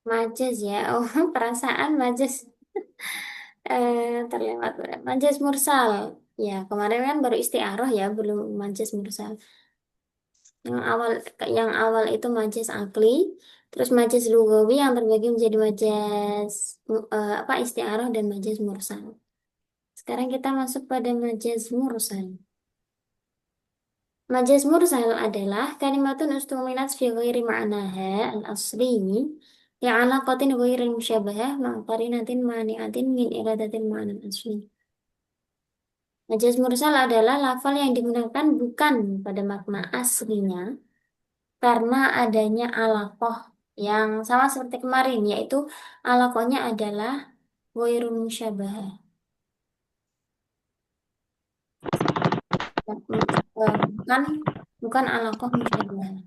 Majas ya. Oh, perasaan majas. Terlewat. Majas mursal. Ya, kemarin kan baru istiaroh ya, belum majas mursal. Yang awal yang awal itu majas akli, terus majas lugawi yang terbagi menjadi majas apa istiaroh dan majas mursal. Sekarang kita masuk pada majas mursal. Majas mursal adalah kalimatun ustumilat fi ghairi ma'naha al-asli yang alaqatin ghairi musyabahah ma'qarinatin mani'atin min iradatil ma'na al-asli. Majas mursal adalah lafal yang digunakan bukan pada makna aslinya karena adanya alaqah yang sama seperti kemarin, yaitu alaqahnya adalah ghairi musyabahah. Bukan bukan alaqah musyabahah.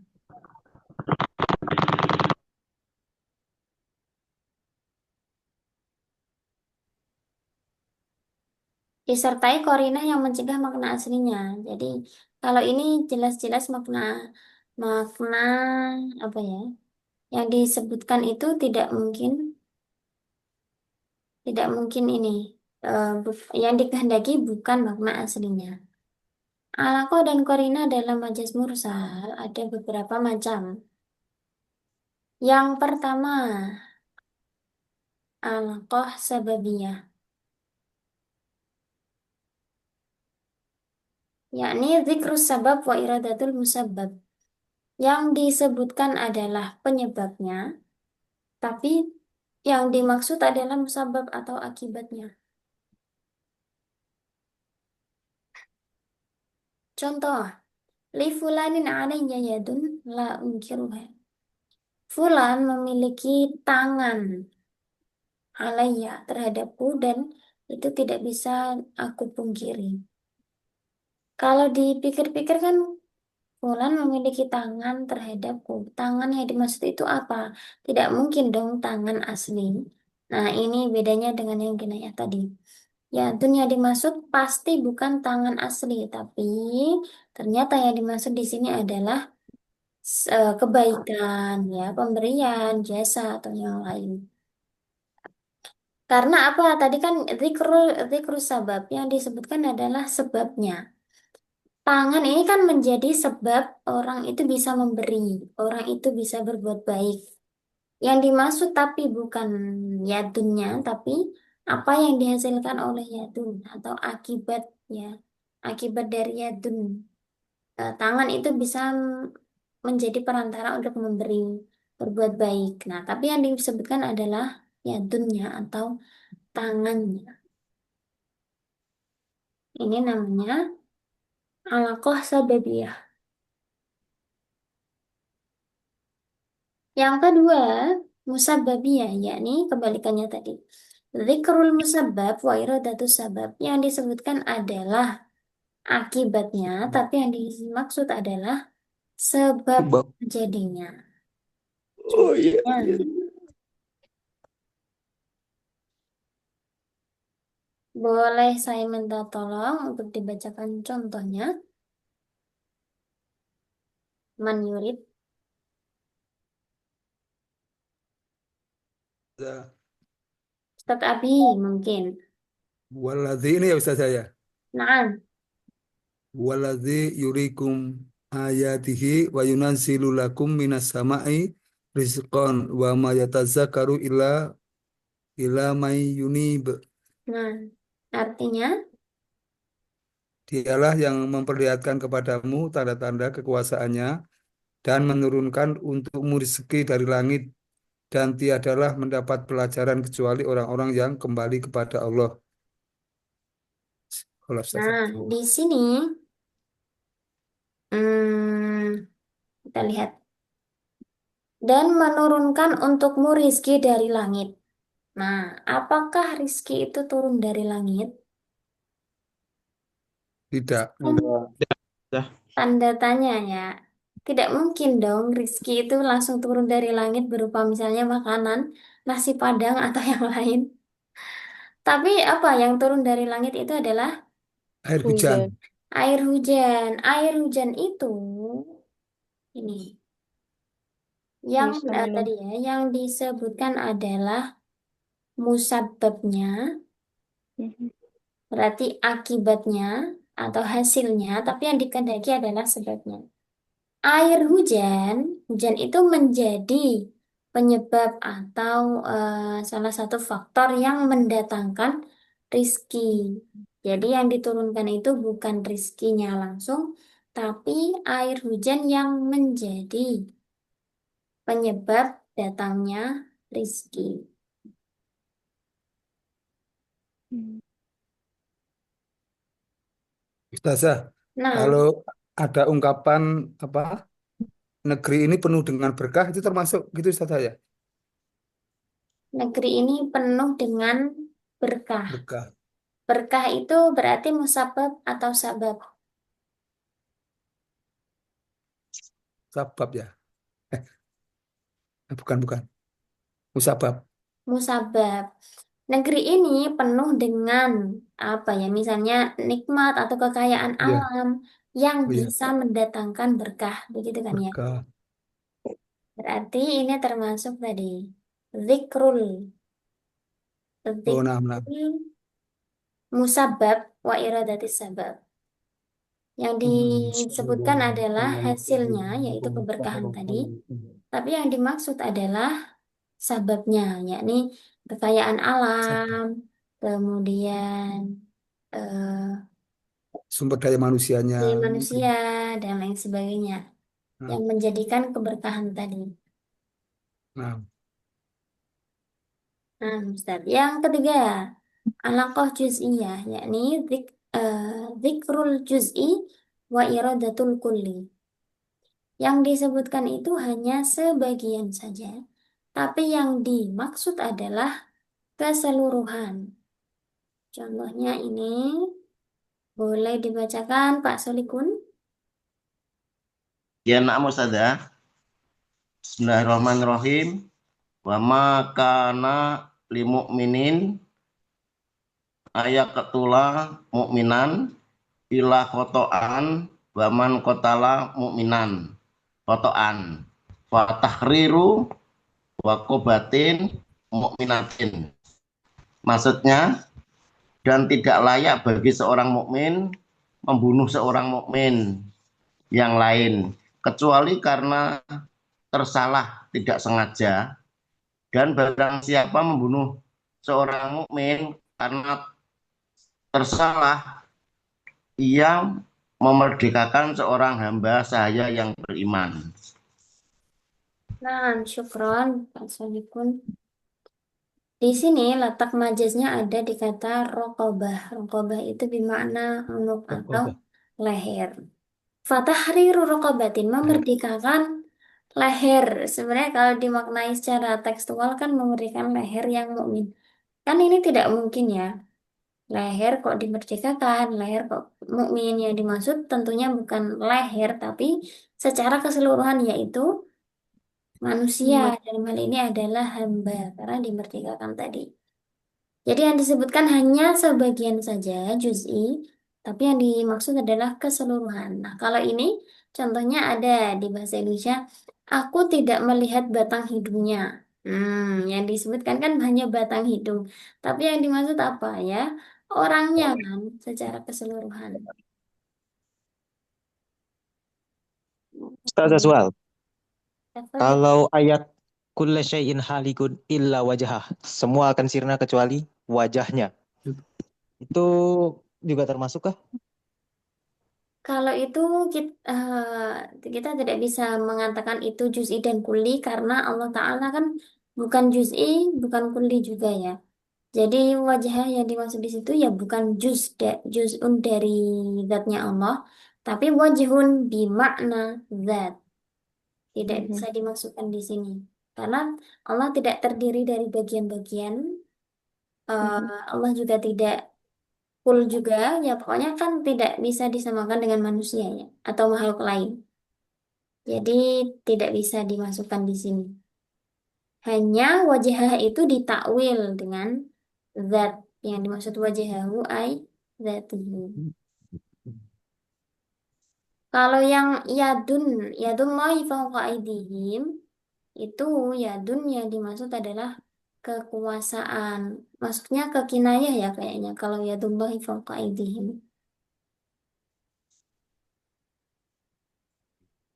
Disertai korinah yang mencegah makna aslinya. Jadi kalau ini jelas-jelas makna makna apa ya? Yang disebutkan itu tidak mungkin ini yang dikehendaki bukan makna aslinya. Alaqah dan korinah dalam majas mursal ada beberapa macam. Yang pertama, alaqah sababiyah, yakni zikrus sabab wa iradatul musabbab. Yang disebutkan adalah penyebabnya, tapi yang dimaksud adalah musabab atau akibatnya. Contoh, li fulanin alayya yadun la unkiruha. Fulan memiliki tangan alayya terhadapku dan itu tidak bisa aku pungkiri. Kalau dipikir-pikir kan Fulan memiliki tangan terhadapku. Tangan yang dimaksud itu apa? Tidak mungkin dong tangan asli. Nah, ini bedanya dengan yang kinayah tadi. Ya, dunia dimaksud pasti bukan tangan asli, tapi ternyata yang dimaksud di sini adalah kebaikan, ya, pemberian, jasa atau yang lain. Karena apa? Tadi kan zikru sabab yang disebutkan adalah sebabnya. Tangan ini kan menjadi sebab orang itu bisa memberi, orang itu bisa berbuat baik. Yang dimaksud tapi bukan yadunnya, tapi apa yang dihasilkan oleh yadun atau akibatnya, akibat dari yadun. Tangan itu bisa menjadi perantara untuk memberi, berbuat baik. Nah, tapi yang disebutkan adalah yadunnya atau tangannya. Ini namanya alaqah sababiyah. Yang kedua, musabbabiyah, yakni kebalikannya tadi. Zikrul musabbab wa iradatus sabab. Yang disebutkan adalah akibatnya, tapi yang dimaksud adalah sebab Bang. jadinya. Oh iya, Contohnya, iya. boleh saya minta tolong untuk dibacakan contohnya. Man yurid. Ya. Ustaz Abi mungkin. Waladzi ini ya Ustaz saya. Nah, Waladzi yurikum ayatihi wa yunazzilu lakum minas sama'i rizqan wa ma yatazakaru ila may yunib. nah, artinya, Dialah yang memperlihatkan kepadamu tanda-tanda kekuasaannya dan menurunkan untukmu rezeki dari langit dan tiadalah mendapat pelajaran kecuali orang-orang yang kembali kepada Allah. Allah nah, Ustaz. di sini, kita lihat. Dan menurunkan untukmu rizki dari langit. Nah, apakah rizki itu turun dari langit? Tidak. Hmm, Dah. tanda tanya ya. Tidak mungkin dong rizki itu langsung turun dari langit berupa misalnya makanan, nasi padang atau yang lain. Tapi apa yang turun dari langit itu adalah Air Hujan. hujan. air hujan. Air hujan itu ini. Yang Bisa minum. tadi ya, yang disebutkan adalah musababnya, Mhm. berarti akibatnya atau hasilnya, tapi yang dikehendaki adalah sebabnya. Air hujan, hujan itu menjadi penyebab atau salah satu faktor yang mendatangkan rizki. Jadi yang diturunkan itu bukan rizkinya langsung, tapi air hujan yang menjadi penyebab datangnya rizki. Hmm. Ustazah, Nah, kalau ada ungkapan apa negeri ini penuh dengan berkah itu termasuk gitu Ustazah ya? negeri ini penuh dengan berkah. Berkah, Berkah itu berarti musabab atau sabab. sabab ya? Bukan bukan, musabab. Musabab. Negeri ini penuh dengan apa ya, misalnya nikmat atau kekayaan Iya, alam yang oh iya, bisa mendatangkan berkah, begitu kan ya? berkah. Berarti ini termasuk tadi zikrul, Oh, nah, nah. zikrul musabab wa iradatis sabab. Yang Hmm. disebutkan adalah hasilnya, yaitu keberkahan tadi, tapi yang dimaksud adalah sababnya, yakni kekayaan Sabab. alam, kemudian Sumber daya manusianya dari mungkin. manusia dan lain sebagainya Nah, yang menjadikan keberkahan tadi. nah. Nah, Ustaz. Yang ketiga, alaqah juz'iyah, yakni zikrul juz'i wa iradatul kulli. Yang disebutkan itu hanya sebagian saja, tapi yang dimaksud adalah keseluruhan. Contohnya ini boleh dibacakan Pak Solikun. Ya nak Ustazah. Bismillahirrahmanirrahim. Wa ma kana li mu'minin ayat ketula mukminan ila kotoan wa man kotala mukminan kotoan fa tahriru wa kobatin mukminatin. Maksudnya, dan tidak layak bagi seorang mukmin membunuh seorang mukmin yang lain kecuali karena tersalah tidak sengaja. Dan barang siapa membunuh seorang mukmin karena tersalah, ia memerdekakan seorang hamba sahaya yang beriman. Nah, syukron Pak Solikun. Di sini letak majaznya ada di kata rokobah. Rokobah itu bermakna unuk Oh, atau apa? leher. Fatahriru rokobatin memerdekakan leher. Sebenarnya kalau dimaknai secara tekstual kan memerdekakan leher yang mukmin. Kan ini tidak mungkin ya. Leher kok dimerdekakan, leher kok mukmin, yang dimaksud tentunya bukan leher tapi secara keseluruhan, yaitu manusia. Dalam hal ini adalah hamba karena dimerdekakan tadi. Jadi yang disebutkan hanya sebagian saja, juz'i, tapi yang dimaksud adalah keseluruhan. Nah, kalau ini contohnya ada di bahasa Indonesia, aku tidak melihat batang hidungnya. Yang disebutkan kan hanya batang hidung. Tapi yang dimaksud apa ya? Orangnya kan secara keseluruhan. Ustazah Sual, Tafadhol. kalau ayat kulla syai'in halikun illa wajah, semua akan sirna kecuali wajahnya. Itu juga termasuk kah? Kalau itu kita tidak bisa mengatakan itu juz'i dan kuli karena Allah Ta'ala kan bukan juz'i, bukan kuli juga ya. Jadi wajah yang dimaksud di situ ya bukan juz'un dari zatnya Allah, tapi wajhun bimakna zat. Tidak bisa Mhm. dimasukkan di sini. Karena Allah tidak terdiri dari bagian-bagian, eh, Mhm. Allah juga tidak full juga, ya pokoknya kan tidak bisa disamakan dengan manusia ya, atau makhluk lain. Jadi tidak bisa dimasukkan di sini. Hanya wajah itu ditakwil dengan zat, yang dimaksud wajahahu ay zatihi. Kalau yang yadun, yadullahi fawqa aydihim, itu ya dunia dimaksud adalah kekuasaan. Maksudnya ke kinayah ya kayaknya kalau yadullahi fawqa aydihim.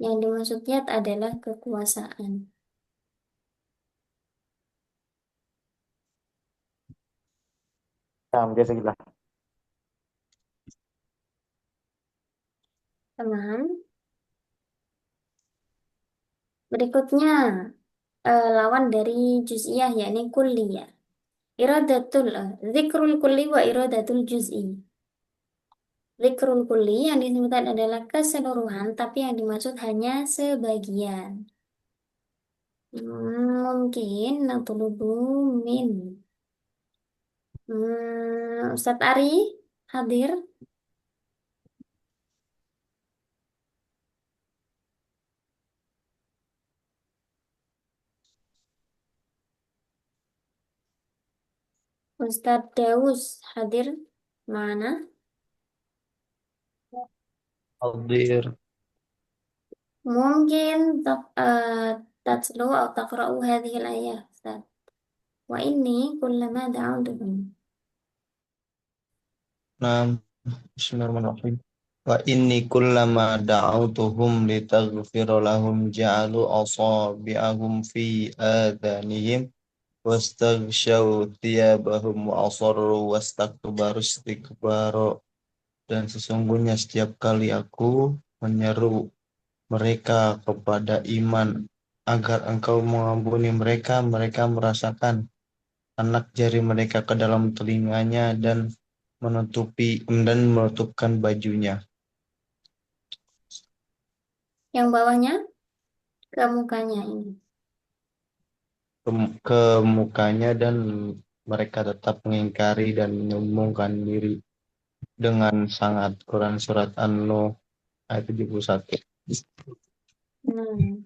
Yang dimaksud yad adalah kekuasaan. Nah, biasa gila. Teman, berikutnya lawan dari juz'iyah yakni kulliyah. Iradatul zikrul kulli wa iradatul juz'i. Zikrul kulli yang disebutkan adalah keseluruhan, tapi yang dimaksud hanya sebagian. Mungkin natulubu min. Ustadz Ari hadir. Ustadz Deus hadir. Mana? Hadir. Mungkin tatslu atau taqra'u hadhihi al-ayah, Ustaz. Wa inni kullama da'awtuhum. Nah, bismillahirrahmanirrahim. Wa inni kullama da'awtuhum litaghfira lahum ja'alu asabi'ahum fi adhanihim wastaghshaw thiyabahum wa asarru wastakbaru istikbaro. Dan sesungguhnya setiap kali aku menyeru mereka kepada iman agar engkau mengampuni mereka, mereka merasakan anak jari mereka ke dalam telinganya dan menutupkan bajunya Yang bawahnya ke mukanya ini. ke mukanya dan mereka tetap mengingkari dan menyombongkan diri dengan sangat. Quran surat An-Nuh ayat 71. Hmm.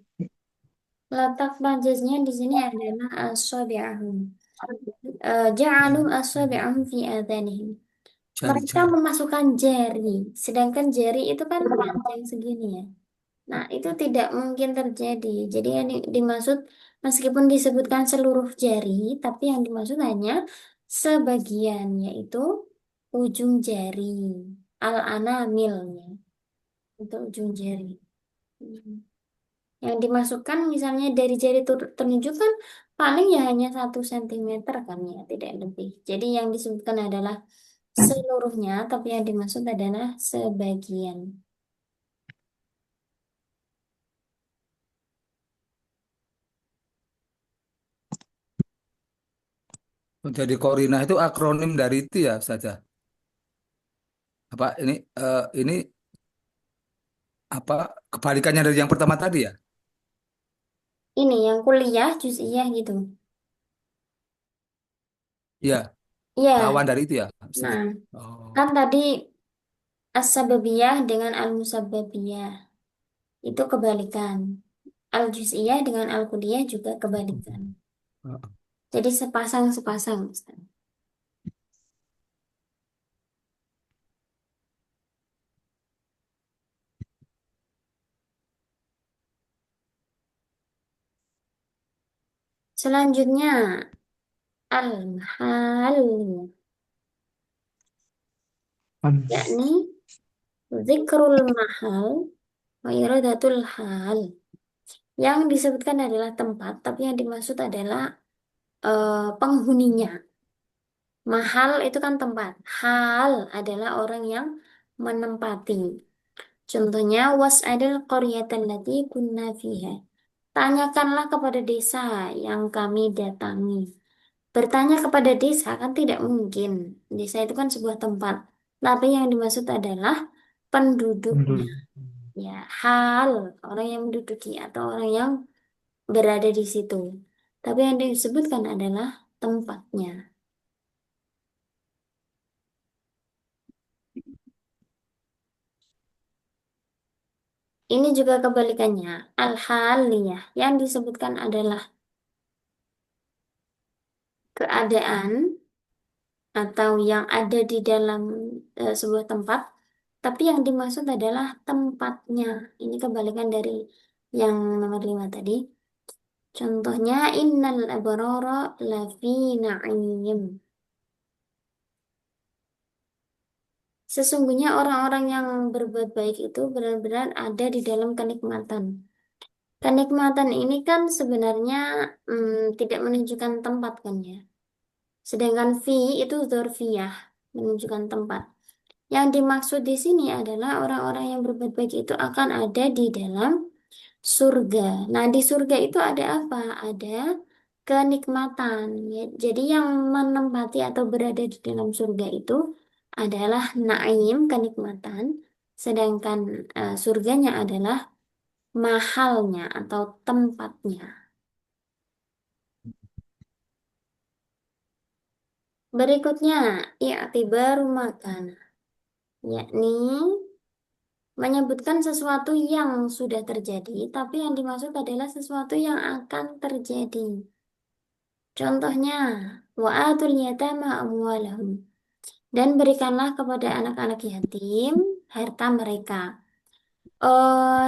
Letak majaznya di sini adalah asabi'ahum. Ja'alu asabi'ahum fi adhanihim. Mereka Jari-jari. memasukkan jari, sedangkan jari itu kan panjang segini ya. Nah, itu tidak mungkin terjadi. Jadi yang dimaksud meskipun disebutkan seluruh jari, tapi yang dimaksud hanya sebagian, yaitu ujung jari. Al-anamilnya, itu ujung jari. Hmm. Yang dimasukkan misalnya dari jari telunjuk kan paling ya hanya 1 sentimeter kan ya, tidak lebih. Jadi yang disebutkan adalah seluruhnya, tapi yang dimaksud adalah sebagian. Jadi Korinah itu akronim dari itu ya saja. Apa ini apa kebalikannya dari yang pertama tadi ya? Ini yang kuliah juz'iyah gitu. Iya, Iya, lawan dari itu ya. nah, Oh. kan tadi as-sababiyah dengan al-musabbabiyah itu kebalikan. Al-juz'iyah dengan al-kulliyah juga kebalikan. Jadi sepasang-sepasang, Ustaz. Selanjutnya, al-hal, yakni zikrul mahal wa iradatul hal. Yang disebutkan adalah tempat, tapi yang dimaksud adalah penghuninya. Mahal itu kan tempat. Hal adalah orang yang menempati. Contohnya, was'adil qaryatan lati kunna fiha. Tanyakanlah kepada desa yang kami datangi. Bertanya kepada desa kan tidak mungkin. Desa itu kan sebuah tempat. Tapi yang dimaksud adalah penduduknya. Ya, hal orang yang menduduki atau orang yang berada di situ. Tapi yang disebutkan adalah tempatnya. Ini juga kebalikannya. Al-haliyah yang disebutkan adalah keadaan atau yang ada di dalam sebuah tempat, tapi yang dimaksud adalah tempatnya. Ini kebalikan dari yang nomor 5 tadi. Contohnya innal abrara lafi na'im. Sesungguhnya orang-orang yang berbuat baik itu benar-benar ada di dalam kenikmatan. Kenikmatan ini kan sebenarnya tidak menunjukkan tempat kan ya. Sedangkan fi itu dzarfiyah, menunjukkan tempat. Yang dimaksud di sini adalah orang-orang yang berbuat baik itu akan ada di dalam surga. Nah, di surga itu ada apa? Ada kenikmatan. Ya. Jadi yang menempati atau berada di dalam surga itu adalah naim, kenikmatan. Sedangkan surganya adalah mahalnya atau tempatnya. Berikutnya, i'tibaru makan, yakni menyebutkan sesuatu yang sudah terjadi, tapi yang dimaksud adalah sesuatu yang akan terjadi. Contohnya, wa'atul yatama amwalahum. Dan berikanlah kepada anak-anak yatim harta mereka.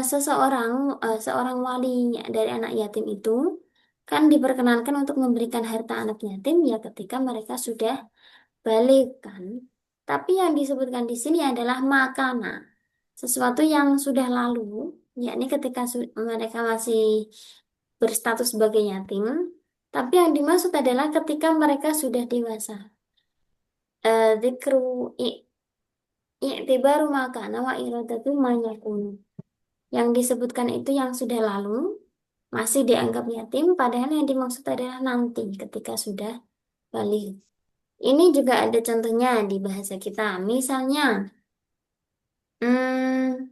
Seorang wali dari anak yatim itu kan diperkenankan untuk memberikan harta anak yatim ya ketika mereka sudah balik kan. Tapi yang disebutkan di sini adalah makana, sesuatu yang sudah lalu, yakni ketika mereka masih berstatus sebagai yatim. Tapi yang dimaksud adalah ketika mereka sudah dewasa. Dzikru i'tibaru makana wa iradatu ma yakunu. Yang disebutkan itu yang sudah lalu, masih dianggap yatim, padahal yang dimaksud adalah nanti ketika sudah balik. Ini juga ada contohnya di bahasa kita. Misalnya, hmm,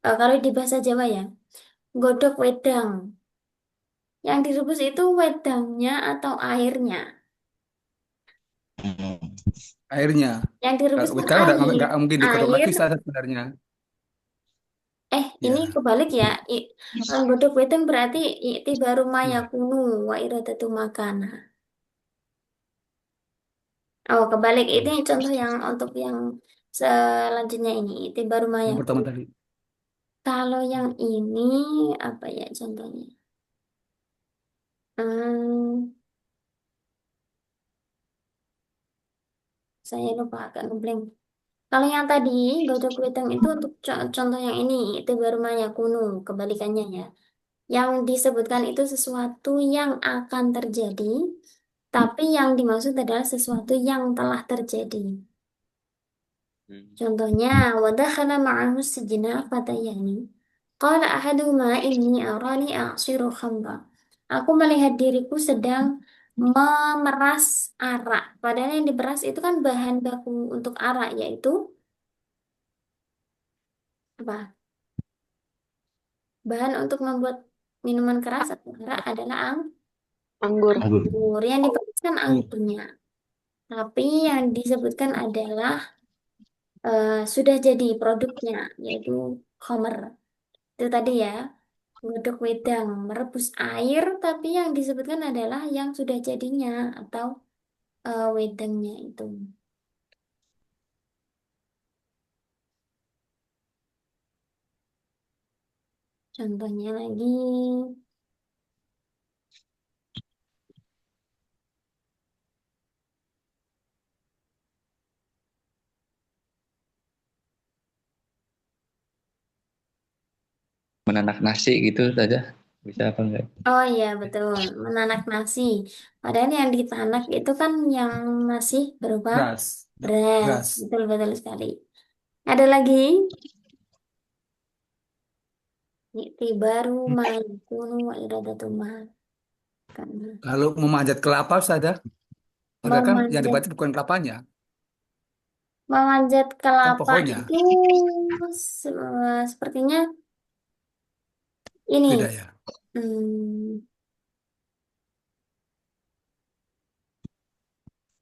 kalau di bahasa Jawa ya, godok wedang. Yang direbus itu wedangnya atau airnya. Airnya. Yang direbus Kalau kan wedang air. nggak mungkin digodok Air, lagi saya sebenarnya. ini Ya. kebalik ya. Godok wedang berarti baru Ya. mayakunu wa iradatu makana. Oh, kebalik. Ini contoh yang untuk yang selanjutnya ini. Baru Yang pertama mayakunu. tadi. Kalau yang ini, apa ya contohnya? Hmm, saya lupa agak ngeblank. Kalau yang tadi, godok wedang itu untuk contoh yang ini, itu baru mayakunu, kebalikannya ya. Yang disebutkan itu sesuatu yang akan terjadi, tapi yang dimaksud adalah sesuatu yang telah terjadi. Contohnya, wadakhala ma'ahu sijna fatayani. Qala ahaduhuma inni arani a'siru khamra. Aku melihat diriku sedang memeras arak. Padahal yang diperas itu kan bahan baku untuk arak, yaitu apa? Bahan untuk membuat minuman keras atau arak adalah Anggur. Anggur. anggur. Yang diperas kan anggurnya. Tapi yang disebutkan adalah sudah jadi produknya, yaitu khamr. Itu tadi ya, godok wedang, merebus air, tapi yang disebutkan adalah yang sudah jadinya atau wedangnya itu. Contohnya lagi, Menanak nasi gitu saja bisa apa enggak? oh iya betul, menanak nasi. Padahal yang ditanak itu kan yang masih berupa Beras. beras. Beras. Betul-betul sekali. Ada lagi? Baru mayakunu wa iradatu ma. Karena Kalau memanjat kelapa saja. Padahal kan yang memanjat dibaca bukan kelapanya, memanjat kan kelapa pohonnya. itu sepertinya ini. Beda ya. Hmm,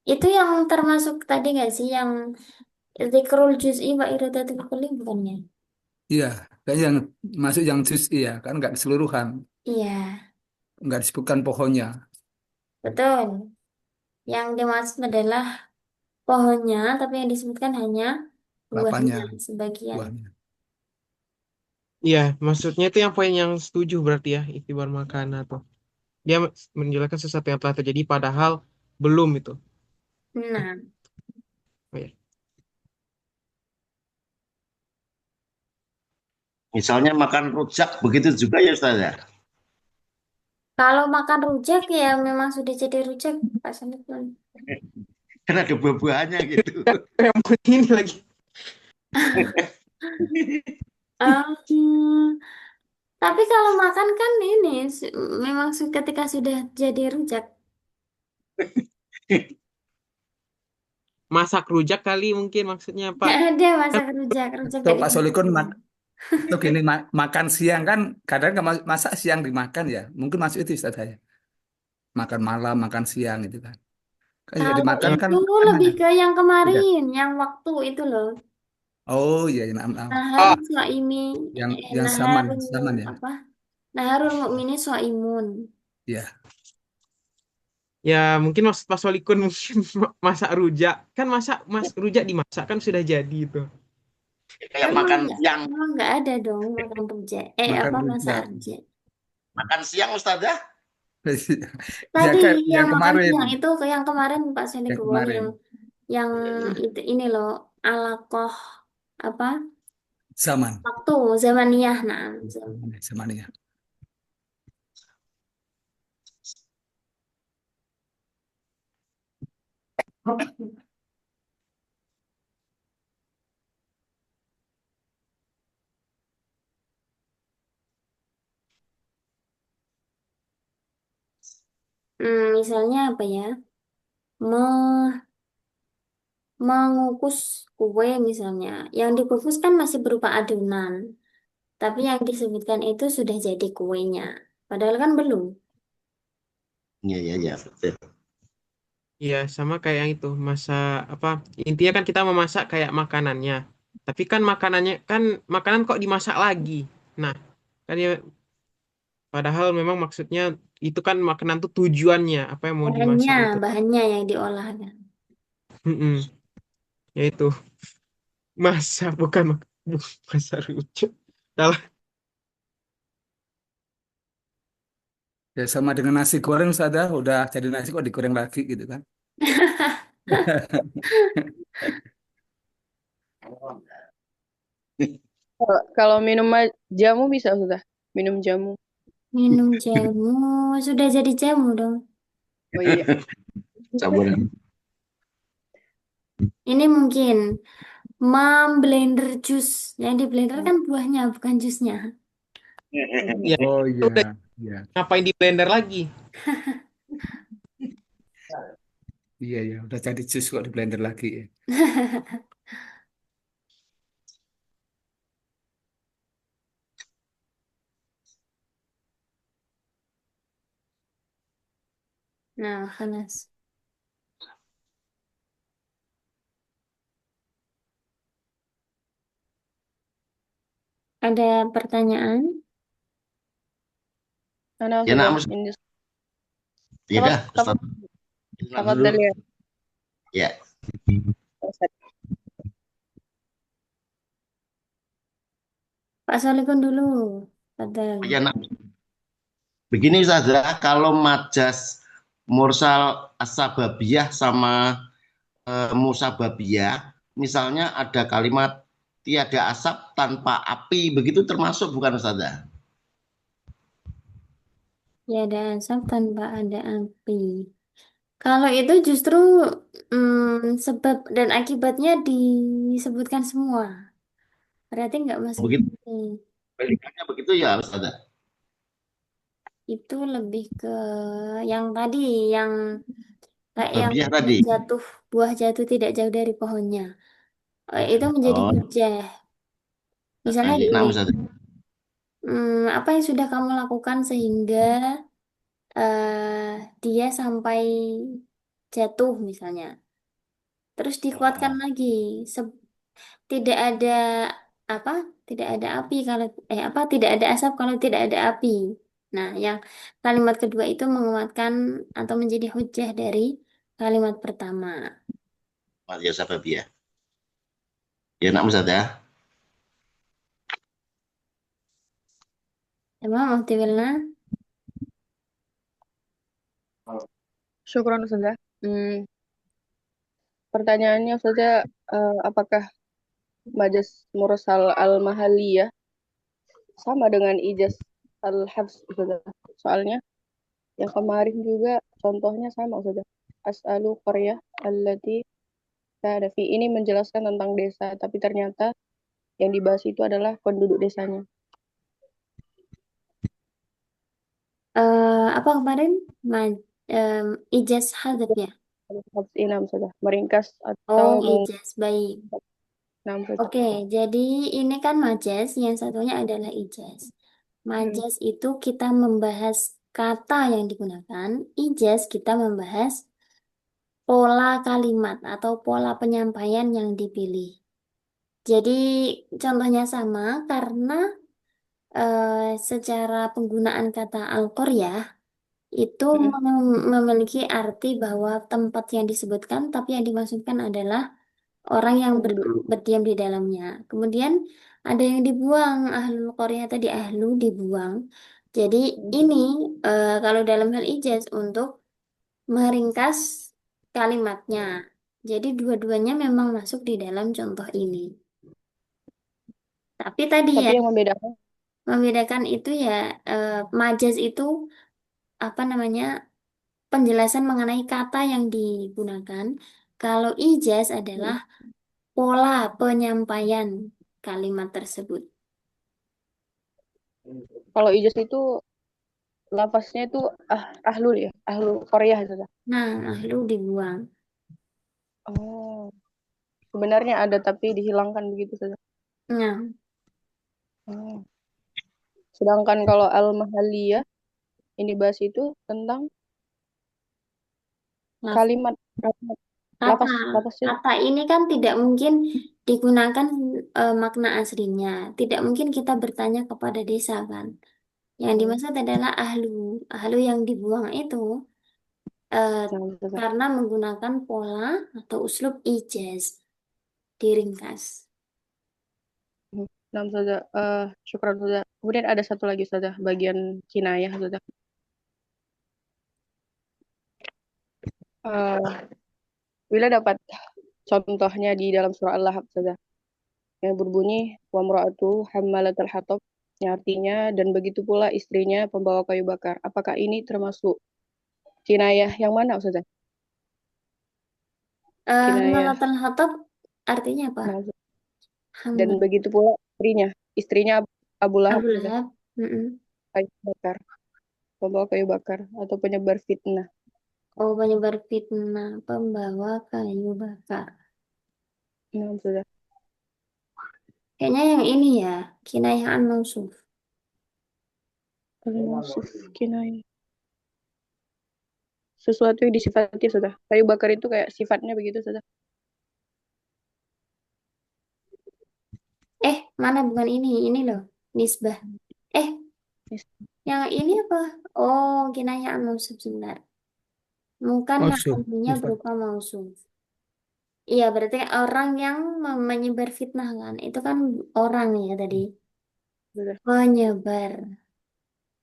itu yang termasuk tadi nggak sih yang zikrul juz'i wa iradatul kulli bukannya? Iya. Kayaknya yang masuk yang jus iya kan nggak keseluruhan, Iya, nggak disebutkan pohonnya, betul. Yang dimaksud adalah pohonnya, tapi yang disebutkan hanya kelapanya, buahnya sebagian. buahnya. Iya, maksudnya itu yang poin yang setuju berarti ya, iktibar makana tuh. Dia menjelaskan sesuatu yang telah terjadi padahal belum itu. Nah, Oh, ya. Misalnya makan rujak begitu juga ya Ustaz ya. kalau makan rujak ya memang sudah jadi rujak, Pak Sanikun. Kan ada buah-buahannya gitu. Yang penting ini lagi. Em, tapi kalau makan kan ini memang ketika sudah jadi rujak. Masak rujak kali mungkin maksudnya Pak. Nggak ada masak rujak, rujak Tuh gak Pak Solikun dimakan. tuh gini makan siang kan kadang nggak masak siang dimakan ya. Mungkin masuk itu Ustaz saya. Makan malam, makan siang gitu kan. Kan juga Kalau dimakan kan itu kan lebih ada. ke yang Tidak. kemarin, yang waktu itu loh. Oh iya, iya, nah, Oh, Naharun suaimi, yang zaman naharun zaman ya. apa? Naharul mukmini suaimun. Iya. ya mungkin maksud Pak Solikun mungkin masak rujak. Kan rujak dimasak kan sudah jadi itu. Kayak makan siang. Emang nggak ada dong makan rujak. Makan Apa masak rujak. rujak? Makan siang Ustaz ya. Ya Tadi kan yang yang makan kemarin, siang itu ke yang kemarin Pak yang Senikuwon kemarin yang Iya, iya. itu ini loh alakoh apa zaman. waktu zamaniyah nah Zaman ya. misalnya apa ya Me- mengukus kue misalnya yang dikukus kan masih berupa adonan tapi yang disebutkan itu sudah jadi kuenya padahal kan belum. Iya, iya, iya, betul. Iya, sama kayak yang itu, apa? Intinya kan kita memasak kayak makanannya. Tapi kan makanan kok dimasak lagi. Nah, kan ya padahal memang maksudnya itu kan makanan tuh tujuannya apa yang mau bahannya dimasak itu. bahannya yang diolah kan. Mm-mm. Yaitu masa bukan masa rujak. Salah. Ya sama dengan nasi goreng saja udah jadi nasi kok digoreng lagi gitu kan. Kalau minum jamu bisa sudah. Minum jamu. Minum jamu sudah jadi jamu dong. Oh iya. Sabar. Ini mungkin memblender jus. Yang di blender kan buahnya, bukan jusnya. Ya, Oh udah iya, iya. ngapain di blender lagi? Iya ya, udah jadi jus kok di blender lagi ya. Nah, Hanas. Ada pertanyaan? Ana Ya nak sudah. Mus. Ini Ya dah kapan Ustaz. Nak kapan dulu. ya? Ya. Pak Solikun dulu. Fadal. Ya nak. Begini saja kalau majas mursal asbabiyah sama musababiyah, misalnya ada kalimat tiada asap tanpa api, begitu termasuk bukan Ustazah? Ya ada asap tanpa ada api. Kalau itu justru sebab dan akibatnya disebutkan semua. Berarti nggak masuk Begitu, api. balikannya begitu ya Ustazah. Itu lebih ke yang tadi, yang kayak yang Asbabiyah tadi. buah jatuh tidak jauh dari pohonnya. Itu menjadi Oh, hujah. Misalnya ya gini, nak Ustazah. apa yang sudah kamu lakukan sehingga dia sampai jatuh misalnya. Terus dikuatkan Oh, lagi. Tidak ada apa? Tidak ada api kalau tidak ada asap kalau tidak ada api. Nah, yang kalimat kedua itu menguatkan atau menjadi hujah dari kalimat pertama. ya sababiyah. Ya nak Ustazah. Tamam, Ukti Wilna. Syukron Ustazah. Pertanyaannya Ustazah, apakah majas mursal al-mahaliyah sama dengan ijaz al-hafs Ustazah? Soalnya yang kemarin juga contohnya sama Ustazah. As'alu qaryah allati kana fi. Ini menjelaskan tentang desa, tapi ternyata yang dibahas itu adalah penduduk desanya. Apa kemarin? Ma, ijaz hadap ya? Hafs inam Ustazah. Meringkas atau Oh, ijaz. Baik. mengenam Ustazah. Oke, jadi ini kan majas, yang satunya adalah ijaz. Majas itu kita membahas kata yang digunakan, ijaz kita membahas pola kalimat atau pola penyampaian yang dipilih. Jadi contohnya sama karena secara penggunaan kata al-qaryah itu memiliki arti bahwa tempat yang disebutkan, tapi yang dimaksudkan adalah orang yang Penduduk. berdiam di dalamnya. Kemudian ada yang dibuang, ahlul qaryah tadi ahlu dibuang. Jadi ini kalau dalam hal ijaz untuk meringkas kalimatnya. Jadi dua-duanya memang masuk di dalam contoh ini. Tapi tadi ya Tapi yang membedakan membedakan itu ya majaz itu apa namanya penjelasan mengenai kata yang digunakan. Kalau ijaz adalah pola penyampaian kalimat tersebut. kalau ijaz itu lafaznya itu ahlul ya, ahlul Korea itu. Nah, ahlu dibuang. Oh, sebenarnya ada tapi dihilangkan begitu saja. Nah, Oh. Sedangkan kalau al-mahaliyah ini bahas itu tentang laf- kalimat, kata lapasnya. kata ini kan tidak mungkin digunakan makna aslinya. Tidak mungkin kita bertanya kepada desa kan. Yang dimaksud adalah ahlu. Ahlu yang dibuang itu eh, Nah, karena menggunakan pola atau uslub ijaz diringkas. nah, saja. Syukran saja. Kemudian ada satu lagi saja bagian kinayah saja. Bila dapat contohnya di dalam surah Al-Lahab saja yang berbunyi wa mra'atu hammalatal hatab, yang artinya dan begitu pula istrinya pembawa kayu bakar. Apakah ini termasuk kinayah yang mana saja? Kinayah. Hamalatul hatab artinya apa? Nah, dan Hamil. begitu pula istrinya Abu Lahab Abu saja, Lahab. Mm-mm. kayu bakar, pembawa kayu bakar atau penyebar fitnah. Oh, penyebar fitnah, pembawa kayu bakar. Nah, saja. Kayaknya yang ini ya, kinayah an-mausuf. Al-Mausuf kinayah. Sesuatu yang disifati sudah. Kayu bakar itu kayak sifatnya begitu sudah. Mana bukan ini loh, nisbah. Eh, yang ini apa? Oh, kinayah an-mausuf sebentar. Bukan Maksud, namanya Ustaz. berupa mausuf. Iya, berarti orang yang menyebar fitnah kan. Itu kan orang ya tadi. Sudah. Penyebar.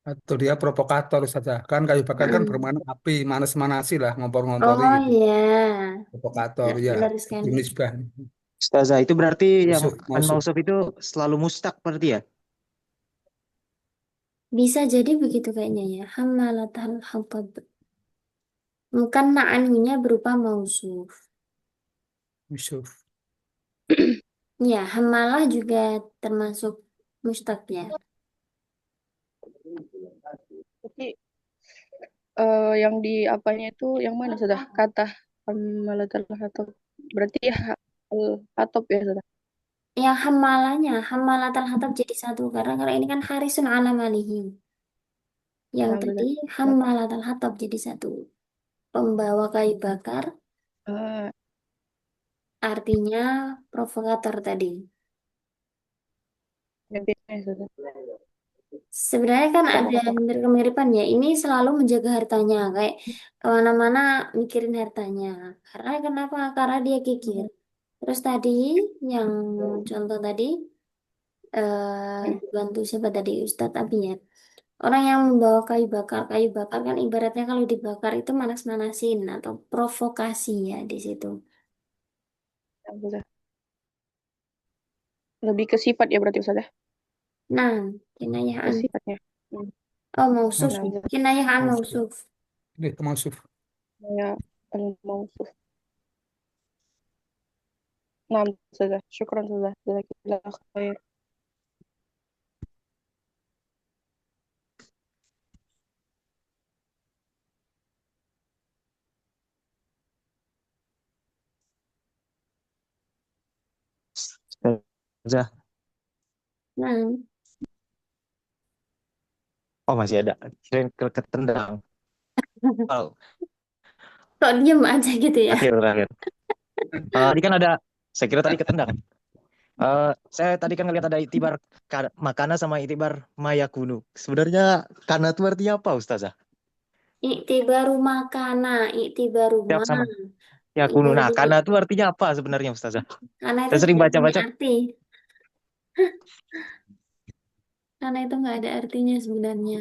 Atau dia provokator saja. Kan kayu bakar kan Mm. bermana api, manas-manasi lah, ngompor-ngompori Oh gitu. iya, Provokator ya, benar itu sekali. nisbah. Ustazah, itu berarti yang Mausuf, mausuf. An-Mausuf itu selalu mustaq berarti ya? Bisa jadi begitu kayaknya ya. Hamalatal hatab. Bukan na'aninya berupa mausuf. Mausuf. Ya, hamalah juga termasuk mustaq ya. Tapi yang di apanya itu yang mana sudah kata hamalatul hatab. Berarti ya hatop ya sudah. Yang hamalahnya, hamalatal hatab jadi satu. Karena ini kan harisun ala malihi. Yang Nah, tadi sudah. hamalatal hatab jadi satu. Pembawa kayu bakar Ah, artinya provokator tadi. yang biasanya sudah. Sebenarnya kan ada Provokator. kemiripan ya. Ini selalu menjaga hartanya. Kayak kemana-mana mikirin hartanya. Karena kenapa? Karena dia kikir. Terus tadi yang contoh tadi dibantu siapa tadi Ustadz Abi ya. Orang yang membawa kayu bakar kan ibaratnya kalau dibakar itu manas-manasin atau provokasi ya di situ. Ya, Ustazah. Lebih ke sifat ya berarti Ustazah. Nah, Ke kinayahan. sifatnya. Hmm. Oh, mausuf. Nah, Mausuf. Ustazah. Kinayahan Mausuf. mausuf. Ini mausuf. Ya, al-mawsuf. Nah, Ustazah. Syukran Ustazah. Jazakallah khair. Ustazah. Nah, Oh, masih ada. Kirain ketendang. Oh, kok diem aja gitu ya? terakhir. Tadi kan ada, saya kira tadi ketendang. Saya tadi kan ngelihat ada itibar makana sama itibar mayakunu. Sebenarnya kana itu artinya apa, Ustazah? Iktibaru makana, iktibaru Siap ma. sama yakunu. Nah, Dari kana itu artinya apa sebenarnya, Ustazah? karena itu Saya sering tidak punya baca-baca. arti. Karena itu nggak ada artinya sebenarnya.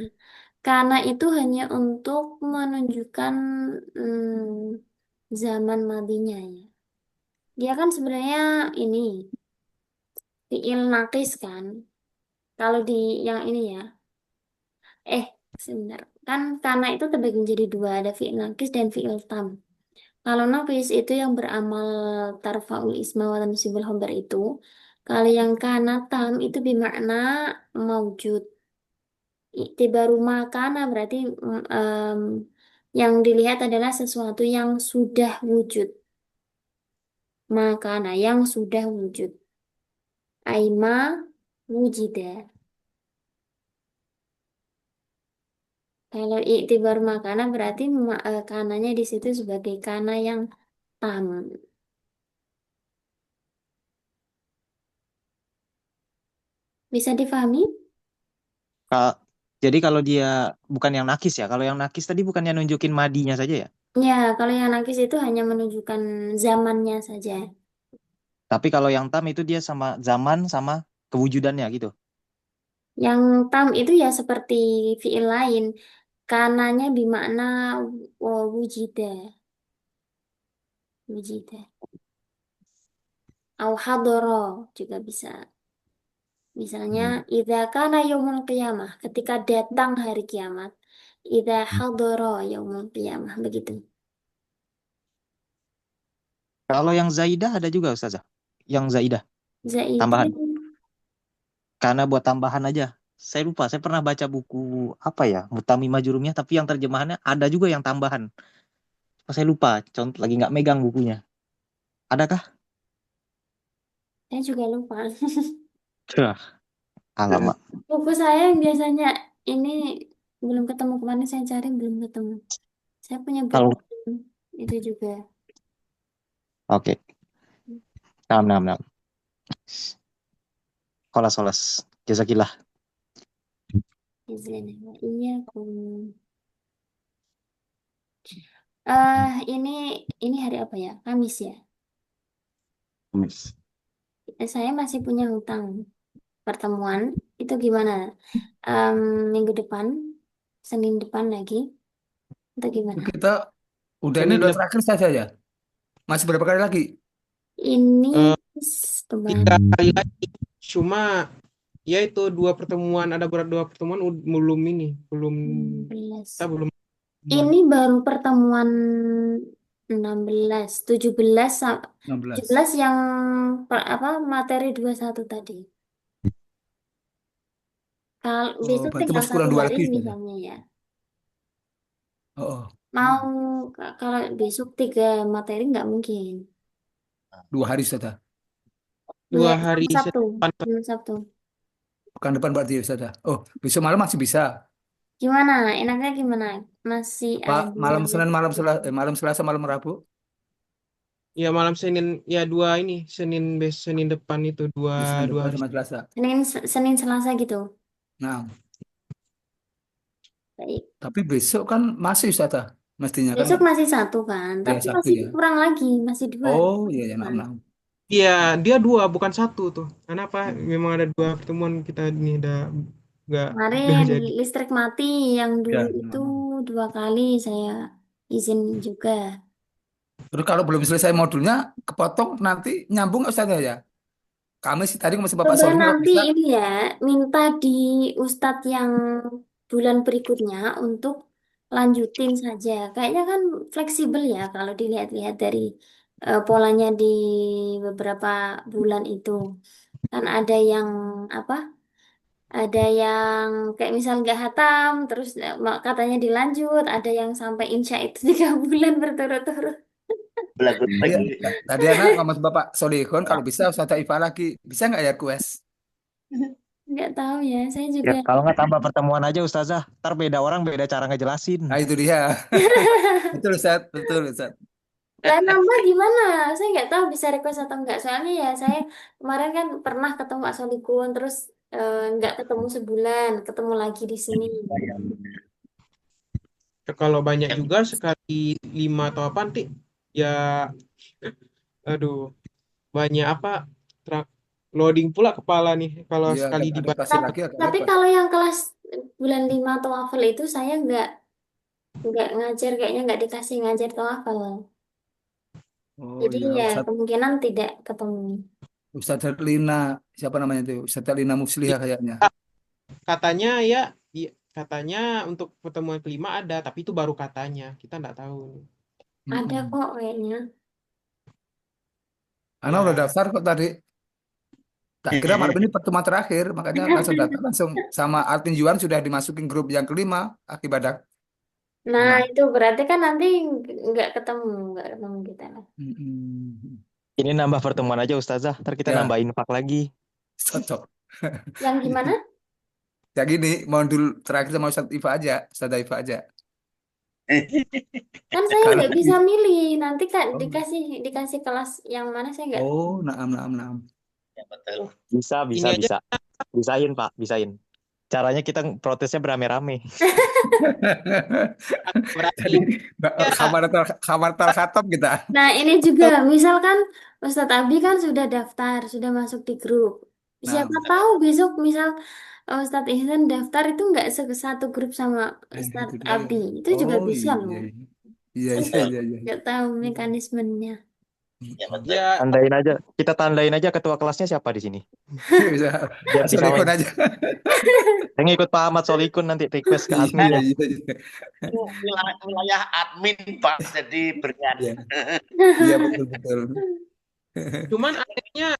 Karena itu hanya untuk menunjukkan zaman madinya ya. Dia kan sebenarnya ini fiil nakis kan. Kalau di yang ini ya, sebentar. Kan karena itu terbagi menjadi dua, ada fiil nakis dan fiil tam. Kalau nakis itu yang beramal tarfaul isma wa tansibul khabar itu. Kalau yang kana tam itu bermakna maujud. Iktibaru makana berarti yang dilihat adalah sesuatu yang sudah wujud. Makana yang sudah wujud. Aima wujida. Kalau iktibar makana berarti kananya di situ sebagai kana yang tam. Bisa difahami? Ka- Jadi kalau dia bukan yang nakis ya, kalau yang nakis tadi bukannya nunjukin madinya saja ya. Ya, kalau yang nakis itu hanya menunjukkan zamannya saja. Tapi kalau yang tam itu dia sama zaman sama kewujudannya gitu. Yang tam itu ya seperti fiil lain. Kananya bermakna wujida. Wujida. Au hadoro juga bisa. Misalnya, Hmm. idza kana yaumul qiyamah, ketika datang hari kiamat. Idza hadoro yaumul qiyamah, begitu. Kalau yang zaidah ada juga Ustazah. Yang zaidah Zaidah, tambahan. Karena buat tambahan aja. Saya lupa, saya pernah baca buku apa ya, Mutami Majurumnya, tapi yang terjemahannya ada juga yang tambahan. Saya lupa, contoh lagi nggak megang bukunya. Adakah? saya juga lupa. Cah, alamak. Buku saya yang biasanya ini belum ketemu kemarin saya cari belum ketemu. Saya punya buku Kalau itu juga. oke, nam nam nam. Kolas kolas. Jazakillah. Izin. Iya, ini hari apa ya? Kamis ya. Saya masih punya hutang pertemuan. Itu gimana? Em, Minggu depan, Senin depan lagi. Itu gimana? Kita ini Senin udah depan terakhir saja ya. Masih berapa kali lagi? Ini eh, kemarin 3 kali lagi. Cuma ya itu dua pertemuan belum ini, belum 16. kita belum. Ini baru pertemuan 16, 17, 16. 17 yang apa materi 21 tadi. Kalau Oh, besok berarti tinggal masih satu kurang dua hari lagi saja. misalnya ya. Oh, oh. Mau kalau besok 3 materi nggak mungkin. 2 hari saja. Ya, 2 hari sama Sabtu. depan. Sama Sabtu. Pekan depan berarti saja. Oh, besok malam masih bisa. Gimana? Enaknya gimana? Masih Pak, ada malam Senin, waktu. malam Selasa, malam Rabu. Ya malam Senin ya Senin depan itu dua Ya, Senin dua depan hari. sama Selasa. Senin Selasa gitu. Nah, Baik. tapi besok kan masih Ustazah. Mestinya kan Besok masih satu kan, ya tapi Sabtu masih ya. kurang lagi, masih 2 Oh, iya ya, kan. nah. Iya, dia dua bukan satu tuh. Karena apa? Memang ada dua pertemuan kita ini nggak udah Kemarin jadi. listrik mati yang dulu Ya. itu 2 kali saya izin juga. Terus kalau belum selesai modulnya, kepotong nanti nyambung nggak Ustazah ya? Kami sih tadi masih Bapak Coba Solihin kalau nanti bisa. ini ya, minta di Ustadz yang bulan berikutnya untuk lanjutin saja. Kayaknya kan fleksibel ya kalau dilihat-lihat dari polanya di beberapa bulan itu. Kan ada yang apa? Ada yang kayak misal nggak hatam, terus katanya dilanjut. Ada yang sampai insya itu 3 bulan berturut-turut. Belagu Iya, lagi. tadi anak ngomong sama Bapak Solihun kalau bisa Ustazah Iva lagi. Bisa nggak ya quest? Nggak tahu ya, saya Ya, juga. kalau nggak tambah pertemuan aja Ustazah. Ntar beda orang beda cara ngejelasin. Nah itu dia. Betul Ustaz, betul Ustaz. Lah nambah gimana? Saya nggak tahu bisa request atau enggak. Soalnya ya saya kemarin kan pernah ketemu Pak Solikun, terus nggak ketemu sebulan, ketemu lagi di sini. Kalau banyak juga sekali 5 atau apa nanti ya, aduh, banyak apa loading pula kepala nih kalau Iya, sekali ada dibaca. kasih lagi agak Tapi repot. kalau yang kelas bulan 5 TOEFL itu saya nggak ngajar, kayaknya nggak dikasih ngajar TOEFL. Oh Jadi iya, ya kemungkinan tidak ketemu. Ustazah Lina, siapa namanya itu? Ustazah Lina Muslihah kayaknya. Katanya ya, katanya untuk pertemuan kelima ada, tapi itu baru katanya. Kita nggak tahu. Ada Mm-mm. kok kayaknya. Ana udah Ya, daftar kok tadi. Tak kira malam ini pertemuan terakhir, makanya langsung daftar langsung sama Alvin Juan sudah dimasukin grup yang kelima akibat Nah anak. itu berarti kan nanti nggak ketemu kita lah. Mm-mm. Ini nambah pertemuan aja Ustazah. Ntar kita Ya, nambahin infak lagi. cocok. Yang gimana? Ya gini, modul terakhir sama Ustazah Iva aja. Kan saya Kalau nggak bisa milih. Nanti kan oh, dikasih kelas yang mana saya nggak. oh, naam, naam, naam. Ya, betul. Bisa, ini aja bisa. Bisain Pak, bisain. Caranya kita protesnya beramai-ramai. berarti Jadi ya, kamar terkhatam kita. Nah ini juga, misalkan Ustadz Abi kan sudah daftar, sudah masuk di grup. Siapa Nah, tahu besok misal Ustadz Ihsan daftar itu nggak satu grup sama itu Ustadz dia. Abi. Itu juga Oh bisa iya, loh. iya, Kan iya, nggak iya, iya. nggak tahu mekanismenya. Ya, betul. ya Tandain aja. Kita tandain aja ketua kelasnya siapa di sini. Bisa. Biar Assalamualaikum disamain. aja. Saya ngikut Pak Ahmad Solikun nanti request ke Iya, admin ya. iya, iya. Itu wilayah admin Pak, jadi berikan. Iya, iya, betul, betul. cuman akhirnya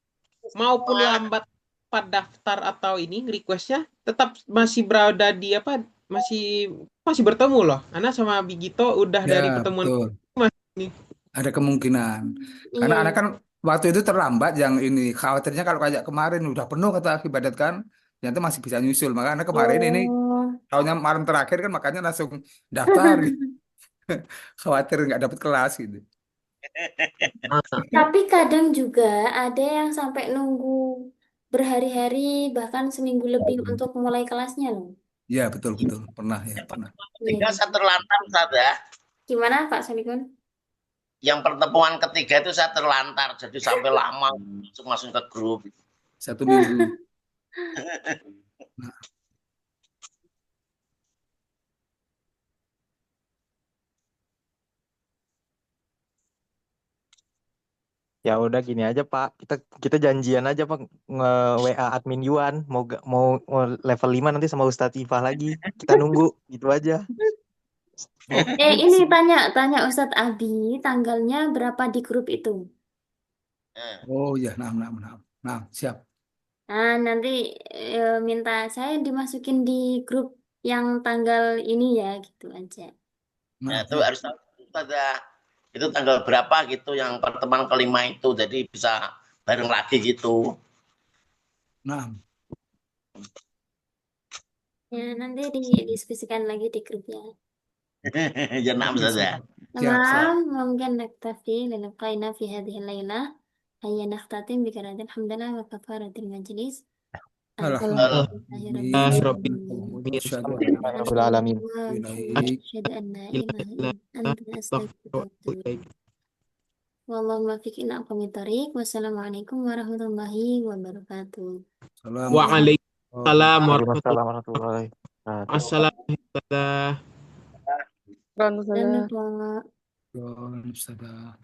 maupun lambat pada daftar atau ini requestnya tetap masih berada di apa, masih bertemu loh. Ana sama Bigito udah dari Ya, pertemuan betul. masih ini. Ada kemungkinan. Karena Iya. anak kan waktu itu terlambat yang ini. Khawatirnya kalau kayak kemarin udah penuh kata akibat kan, ternyata masih bisa nyusul. Maka anak kemarin ini Oh. tahunnya malam terakhir kan makanya langsung daftar gitu. Khawatir nggak dapet kelas gitu. Tapi kadang juga ada yang sampai nunggu berhari-hari bahkan seminggu lebih untuk mulai kelasnya loh. Ya, betul, betul. Pernah ya, pernah. Ketiga Iya. saya terlantar saja. Gimana Pak Solikun? Yang pertemuan ketiga itu saya terlantar, jadi sampai lama masuk ke grup. 1 minggu. Nah, Ya udah gini aja Pak. Kita janjian aja Pak nge WA admin Yuan mau level 5 nanti sama Ustadz Ifah lagi. Kita nunggu gitu aja. oh, Ini tanya Ustadz Abi tanggalnya berapa di grup itu? oh ya, nah, nah, nah, nah, siap. Nah, nanti minta saya dimasukin di grup yang tanggal ini ya, gitu aja. Nah, Nah, itu harus tahu pada itu tanggal berapa gitu yang pertemuan kelima itu, jadi bisa bareng lagi gitu. nah, Ya, nanti diskusikan lagi di grupnya. Ya enam oke, saja. siap, siap, siap. تمام ممكن نكتفي للقائنا في هذه الليلة. هيا نختتم بقراءة الحمد لله وكفارة المجلس. الحمد Alhamdulillah. لله رب Rabbil العالمين Asyhadu an la Rabbil alamin. ilaha وأشهد أن لا إله إلا أنت أستغفرك وأتوب إليك. Wallahu muwaffiq ila aqwamit thoriq. Wassalamualaikum warahmatullahi wabarakatuh. Waalaikumsalam warahmatullahi Waalaikumsalam warahmatullahi wabarakatuh. wabarakatuh. Waalaikumsalam. Dan Pak. Waalaikumsalam.